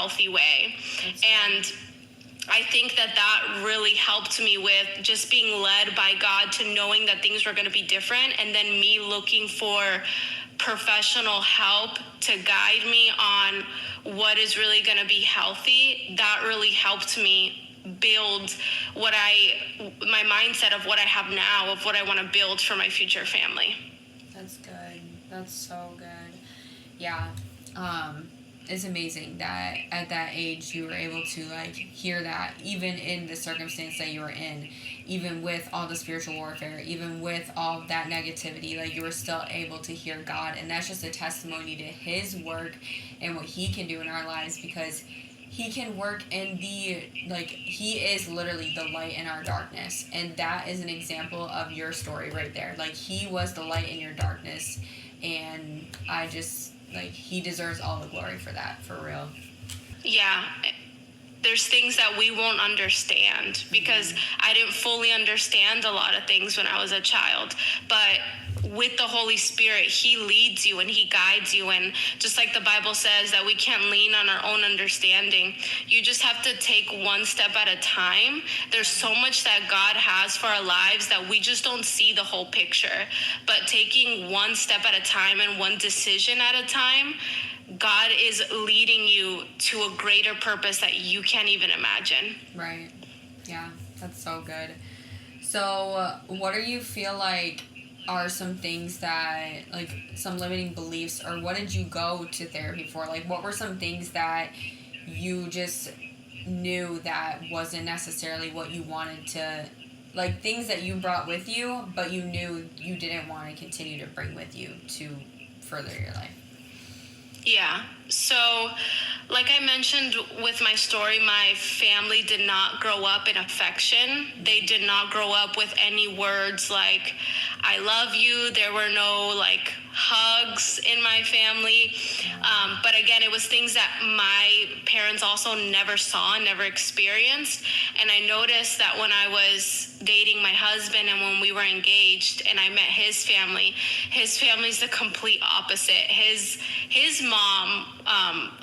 healthy way. And I think that really helped me with just being led by God to knowing that things were going to be different, and then me looking for professional help to guide me on what is really going to be healthy. That really helped me build my mindset of what I have now, of what I want to build for my future family. That's good. That's so good. Yeah. It's amazing that at that age you were able to like hear that, even in the circumstance that you were in, even with all the spiritual warfare, even with all that negativity, like you were still able to hear God. And that's just a testimony to his work and what he can do in our lives, because he can work in he is literally the light in our darkness. And that is an example of your story right there. Like, he was the light in your darkness, and I just, he deserves all the glory for that, for real. Yeah. There's things that we won't understand, because I didn't fully understand a lot of things when I was a child. But with the Holy Spirit, he leads you and he guides you. And just like the Bible says that we can't lean on our own understanding, you just have to take one step at a time. There's so much that God has for our lives that we just don't see the whole picture. But taking one step at a time and one decision at a time, God is leading you to a greater purpose that you can't even imagine. Right. Yeah, that's so good. So, what do you feel like are some things that, like, some limiting beliefs, or what did you go to therapy for? Like, what were some things that you just knew that wasn't necessarily what you wanted to, like, things that you brought with you, but you knew you didn't want to continue to bring with you to further your life? Yeah. So, like I mentioned with my story, my family did not grow up in affection. They did not grow up with any words like, I love you. There were no, like, hugs in my family. But again, it was things that my parents also never saw, never experienced. And I noticed that when I was dating my husband and when we were engaged and I met his family's the complete opposite. His mom,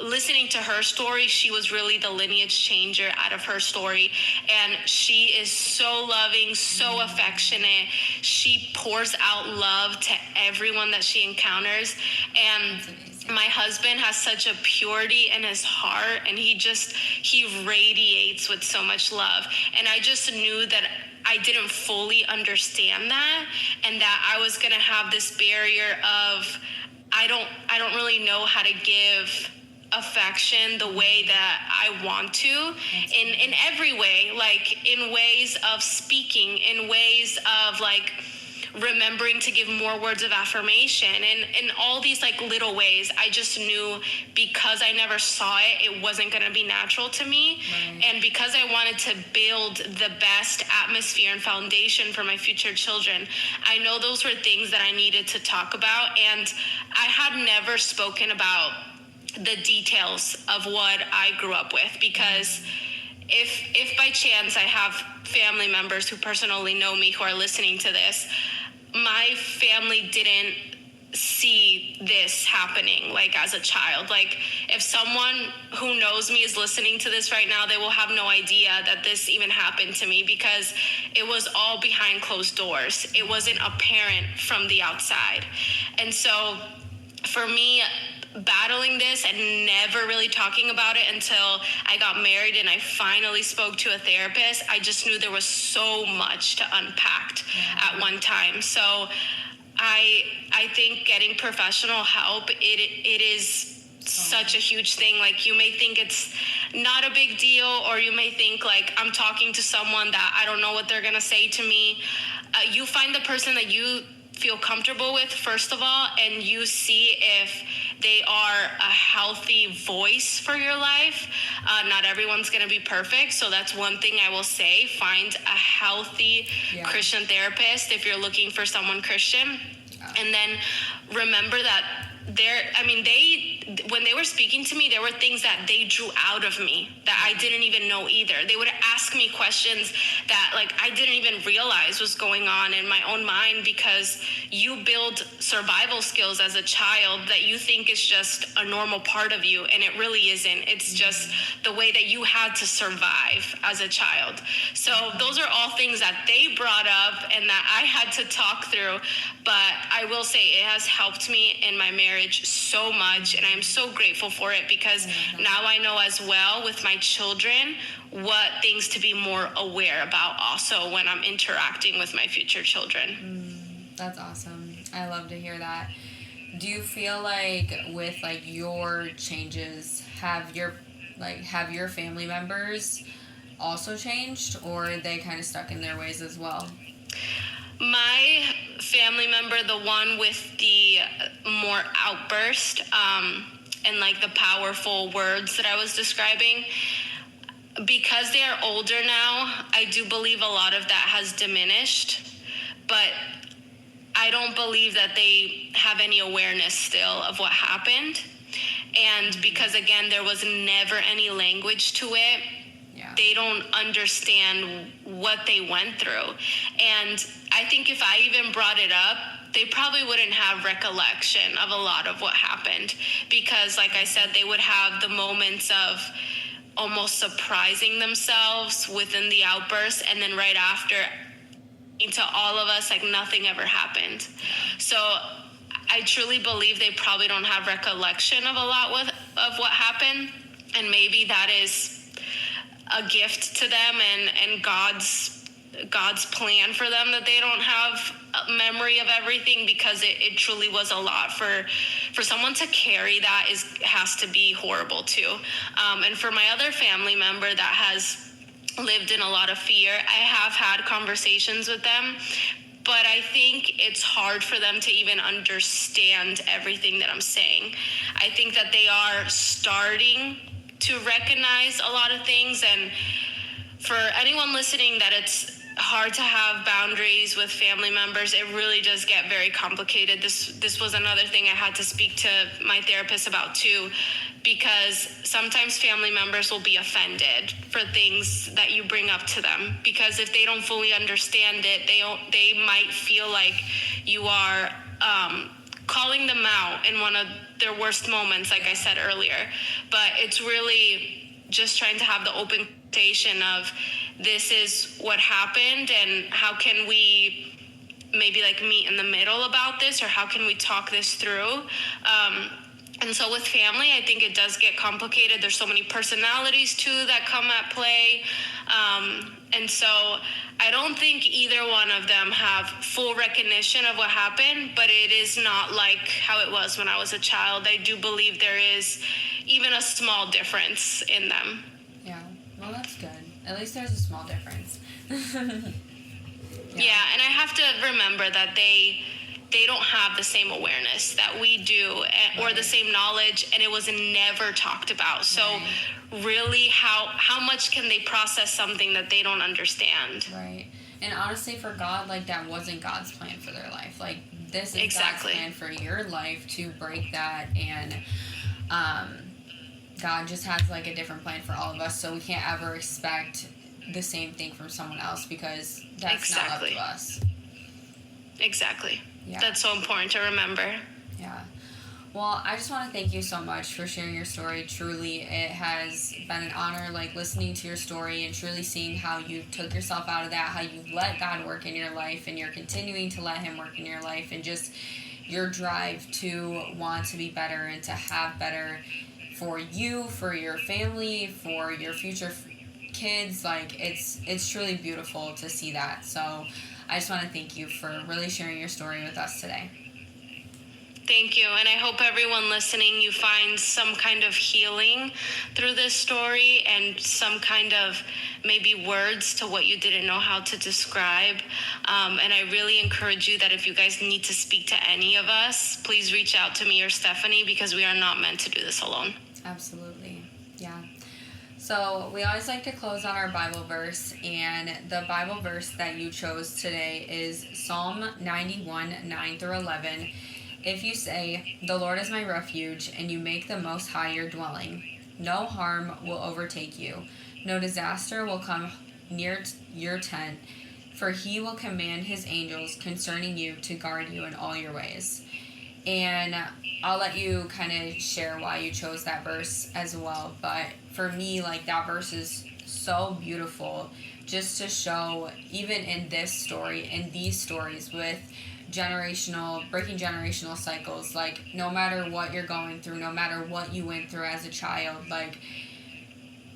listening to her story, she was really the lineage changer out of her story. And she is so loving, so affectionate. She pours out love to everyone that she encounters. And my husband has such a purity in his heart, and he radiates with so much love. And I just knew that I didn't fully understand that, and that I was gonna have this barrier of I don't really know how to give affection the way that I want to in every way, like in ways of speaking, in ways of like remembering to give more words of affirmation, and in all these like little ways. I just knew because I never saw it wasn't going to be natural to me. Right. And because I wanted to build the best atmosphere and foundation for my future children, I know those were things that I needed to talk about. And I had never spoken about the details of what I grew up with, because if by chance I have family members who personally know me who are listening to this, my family didn't see this happening like as a child. Like, if someone who knows me is listening to this right now, they will have no idea that this even happened to me, because it was all behind closed doors. It wasn't apparent from the outside. And so for me, battling this and never really talking about it until I got married and I finally spoke to a therapist, I just knew there was so much to unpack at one time. So I think getting professional help, it is such a huge thing. Like, you may think it's not a big deal, or you may think like, I'm talking to someone that I don't know what they're gonna say to me. You find the person that you feel comfortable with, first of all, and you see if they are a healthy voice for your life. Not everyone's going to be perfect, so that's one thing I will say. Find a healthy Christian therapist if you're looking for someone Christian. And then remember that they when they were speaking to me, there were things that they drew out of me that I didn't even know either. They would ask me questions that like I didn't even realize was going on in my own mind, because you build survival skills as a child that you think is just a normal part of you, and it really isn't. It's just the way that you had to survive as a child. So those are all things that they brought up and that I had to talk through. But I will say it has helped me in my marriage so much, and I'm so grateful for it, because now I know as well with my children what things to be more aware about also when I'm interacting with my future children. That's awesome. I love to hear that. Do you feel like with like your changes, have your family members also changed, or are they kind of stuck in their ways as well? My family member, the one with the more outburst and like the powerful words that I was describing, because they are older now, I do believe a lot of that has diminished, but I don't believe that they have any awareness still of what happened. And because, again, there was never any language to it, they don't understand what they went through. And I think if I even brought it up, they probably wouldn't have recollection of a lot of what happened, because, like I said, they would have the moments of almost surprising themselves within the outburst, and then right after, to all of us, like nothing ever happened. So I truly believe they probably don't have recollection of a lot of what happened, and maybe that is a gift to them and God's plan for them, that they don't have a memory of everything, because it truly was a lot for someone to carry. That has to be horrible too. And for my other family member that has lived in a lot of fear, I have had conversations with them, but I think it's hard for them to even understand everything that I'm saying. I think that they are starting to recognize a lot of things. And for anyone listening that it's hard to have boundaries with family members, it really does get very complicated. This was another thing I had to speak to my therapist about too, because sometimes family members will be offended for things that you bring up to them, because if they don't fully understand it, they might feel like you are calling them out in one of their worst moments, like I said earlier. But it's really just trying to have the open conversation of, this is what happened, and how can we maybe like meet in the middle about this, or how can we talk this through? And so with family, I think it does get complicated. There's so many personalities too that come at play. And so I don't think either one of them have full recognition of what happened, but it is not like how it was when I was a child. I do believe there is even a small difference in them. Yeah, well, that's good. At least there's a small difference. Yeah, and I have to remember that they don't have the same awareness that we do, or the same knowledge, and it was never talked about. So really, how much can they process something that they don't understand? Right. And honestly, for God, like, that wasn't God's plan for their life. Like, this is God's plan for your life, to break that. And God just has like a different plan for all of us, so we can't ever expect the same thing from someone else, because that's not up to us. Exactly. Yeah. That's so important to remember. Yeah. Well, I just want to thank you so much for sharing your story. Truly, it has been an honor, like, listening to your story and truly seeing how you took yourself out of that, how you let God work in your life, and you're continuing to let Him work in your life, and just your drive to want to be better and to have better for you, for your family, for your future kids. Like, it's truly beautiful to see that. So I just want to thank you for really sharing your story with us today. Thank you, and I hope everyone listening, you find some kind of healing through this story, and some kind of maybe words to what you didn't know how to describe. And I really encourage you that if you guys need to speak to any of us, please reach out to me or Stephanie, because we are not meant to do this alone. Absolutely. Yeah. So we always like to close on our Bible verse, and the Bible verse that you chose today is Psalm 91, 9 through 11. If you say, "The Lord is my refuge," and you make the Most High your dwelling, no harm will overtake you, no disaster will come near your tent, for he will command his angels concerning you to guard you in all your ways. And I'll let you kind of share why you chose that verse as well. But for me, like, that verse is so beautiful, just to show, even in this story, in these stories with breaking generational cycles, like, no matter what you're going through, no matter what you went through as a child, like,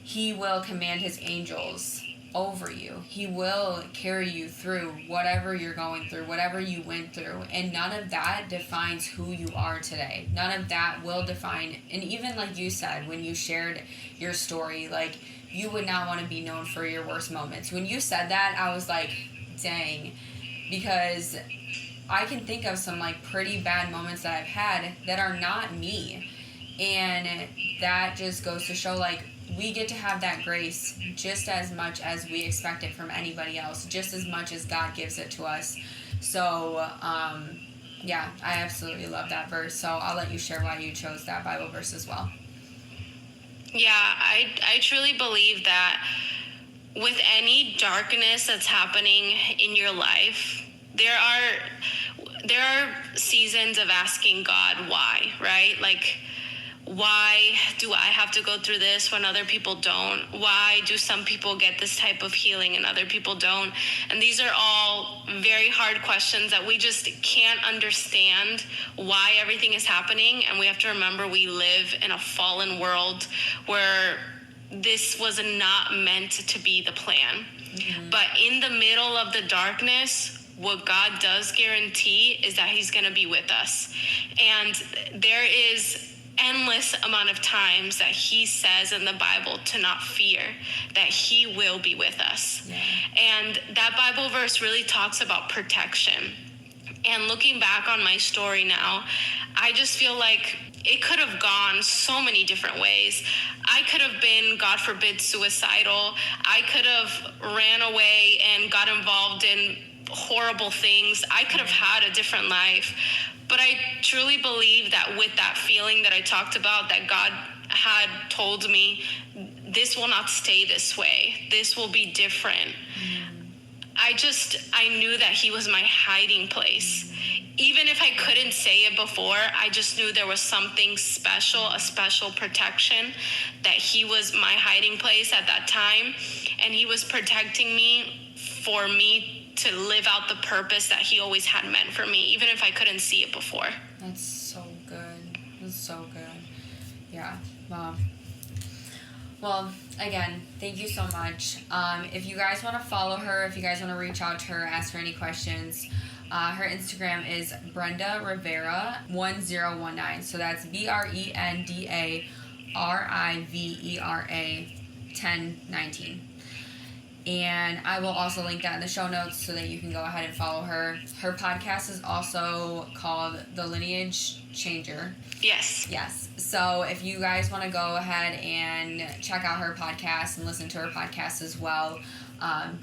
he will command his angels over you. He will carry you through whatever you're going through, whatever you went through, and none of that defines who you are today. None of that will define, and even like you said, when you shared your story, like, you would not want to be known for your worst moments. When you said that, I was like, dang, because I can think of some, like, pretty bad moments that I've had that are not me, and that just goes to show, like, we get to have that grace just as much as we expect it from anybody else, just as much as God gives it to us. So, yeah, I absolutely love that verse. So I'll let you share why you chose that Bible verse as well. Yeah, I truly believe that with any darkness that's happening in your life, there are seasons of asking God why, right? Like, why do I have to go through this when other people don't? Why do some people get this type of healing and other people don't? And these are all very hard questions that we just can't understand why everything is happening. And we have to remember we live in a fallen world where this was not meant to be the plan. Mm-hmm. But in the middle of the darkness, what God does guarantee is that he's going to be with us. And there is endless amount of times that he says in the Bible to not fear, that he will be with us. Yeah. And that Bible verse really talks about protection. And looking back on my story now, I just feel like it could have gone so many different ways. I could have been, God forbid, suicidal. I could have ran away and got involved in horrible things. I could have had a different life. But I truly believe that with that feeling that I talked about, that God had told me, this will not stay this way. This will be different. I knew that he was my hiding place. Even if I couldn't say it before, I just knew there was something special, a special protection, that he was my hiding place at that time. And he was protecting me for me to live out the purpose that he always had meant for me, even if I couldn't see it before. That's so good. That's so good. Yeah. Wow. Well, again, thank you so much. If you guys want to follow her, if you guys want to reach out to her, ask her any questions, her Instagram is Brenda Rivera 1019. So that's BrendaRivera 1019. And I will also link that in the show notes so that you can go ahead and follow her. Her podcast is also called The Lineage Changer. Yes. Yes. So if you guys want to go ahead and check out her podcast and listen to her podcast as well,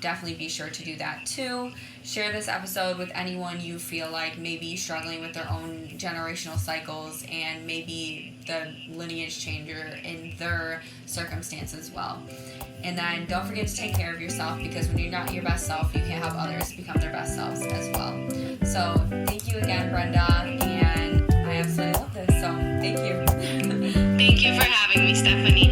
definitely be sure to do that too. Share this episode with anyone you feel like may be struggling with their own generational cycles and maybe the lineage changer in their circumstance as well. And then don't forget to take care of yourself, because when you're not your best self, you can't help others become their best selves as well. So thank you again, Brenda, and I absolutely love this. So thank you. Thank you for having me, Stephanie.